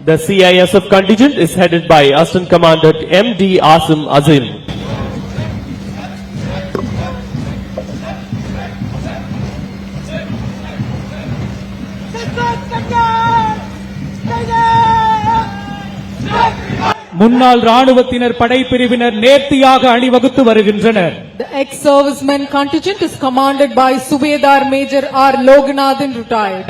The CISF contingent is headed by Assistant Commandant M.D. Asim Azim. முன்னாள் ராணுவத்தினர் படைப்பிரிவினர் நேர்த்தியாக அணிவகுத்து வருகின்றனர். The ex-servicemen contingent is commanded by Subedar Major R. Loganathan, retired.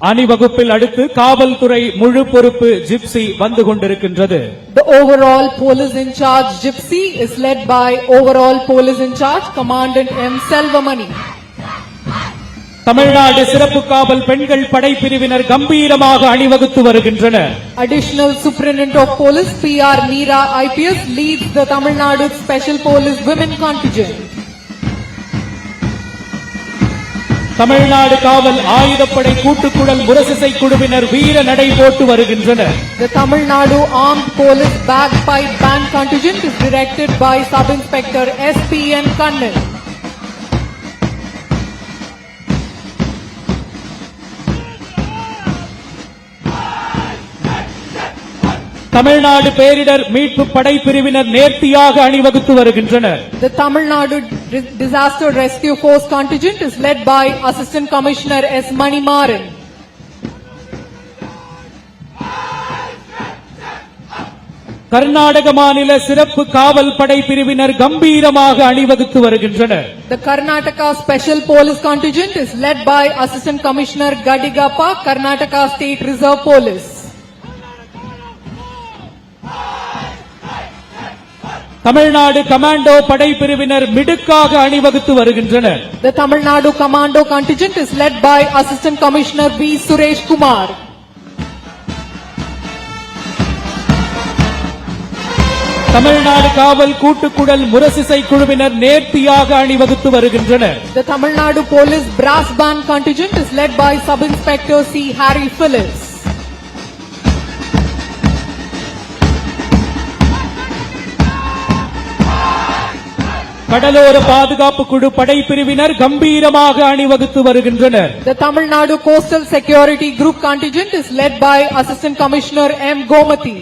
அணிவகுப்பில் அடுத்து காவல்துறை முழு பொறுப்பு ஜிப்சி வந்து கொண்டிருக்கின்றது. The overall police in charge gypsy is led by overall police in charge Commandant M. Selvamani. Tamil Nadu சிறப்பு காவல் பெண்கள் படைப்பிரிவினர் கம்பீரமாக அணிவகுத்து வருகின்றனர். Additional Superintendent of Police P.R. Meera IPS leads the Tamil Nadu Special Police Women Contingent. Tamil Nadu காவல் ஆயுதப்படை கூட்டுக்குழல் முரசிசை குழுவினர் வீர நடை போட்டு வருகின்றனர். The Tamil Nadu Armed Police Bagpipe Band Contingent is directed by Sub Inspector S.P.N. Kannan. Tamil Nadu பேரிடர் மீட்பு படைப்பிரிவினர் நேர்த்தியாக அணிவகுத்து வருகின்றனர். The Tamil Nadu Disaster Rescue Force contingent is led by Assistant Commissioner S. Manimaran. Karnataka மாநில சிறப்பு காவல் படைப்பிரிவினர் கம்பீரமாக அணிவகுத்து வருகின்றனர். The Karnataka Special Police contingent is led by Assistant Commissioner Gadigappa, Karnataka State Reserve Police. Tamil Nadu commando படைப்பிரிவினர் மிடுக்காக அணிவகுத்து வருகின்றனர். The Tamil Nadu Commando contingent is led by Assistant Commissioner B. Suresh Kumar. Tamil Nadu காவல் கூட்டுக்குழல் முரசிசை குழுவினர் நேர்த்தியாக அணிவகுத்து வருகின்றனர். The Tamil Nadu Police Brass Band contingent is led by Sub Inspector C. Harry Phillips. கடலோர பாதுகாப்பு குழு படைப்பிரிவினர் கம்பீரமாக அணிவகுத்து வருகின்றனர். The Tamil Nadu Coastal Security Group contingent is led by Assistant Commissioner M. Gomathi.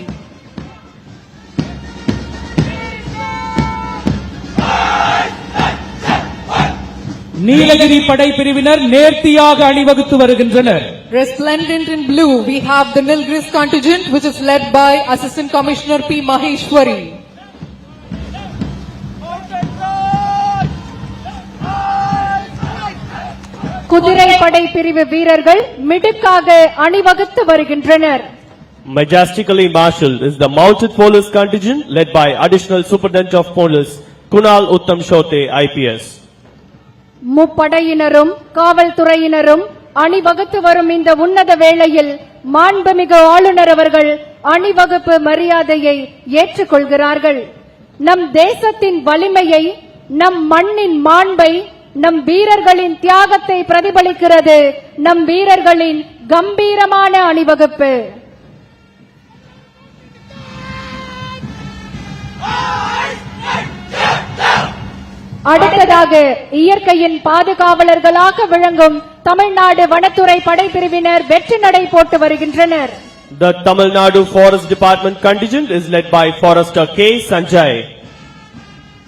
Nilgiri படைப்பிரிவினர் நேர்த்தியாக அணிவகுத்து வருகின்றனர். Resplendent in blue, we have the Nilgiris contingent which is led by Assistant Commissioner P. Maheshwari. குதிரை படை பிரிவு வீரர்கள் மிடுக்காக அணிவகுத்து வருகின்றனர். Majestically marshaled is the mounted police contingent led by Additional Superintendent of Police Kunal Uttam Shote IPS. முப்படையினரும் காவல்துறையினரும் அணிவகுத்து வரும் இந்த உன்னத வேளையில் மாண்புமிகு ஆளுநர் அவர்கள் அணிவகுப்பு மரியாதையை ஏற்றுக்கொள்கிறார்கள். நம் தேசத்தின் வலிமையை, நம் மண்ணின் மாண்பை, நம் வீரர்களின் தியாகத்தை பிரதிபலிக்கிறது நம் வீரர்களின் கம்பீரமான அணிவகுப்பு. அடுத்ததாக இயற்கையின் பாதுகாவலர்களாக விளங்கும் தமிழ்நாடு வனத்துறை படைப்பிரிவினர் வெற்றி நடை போட்டு வருகின்றனர். The Tamil Nadu Forest Department contingent is led by Forester K. Sanjay.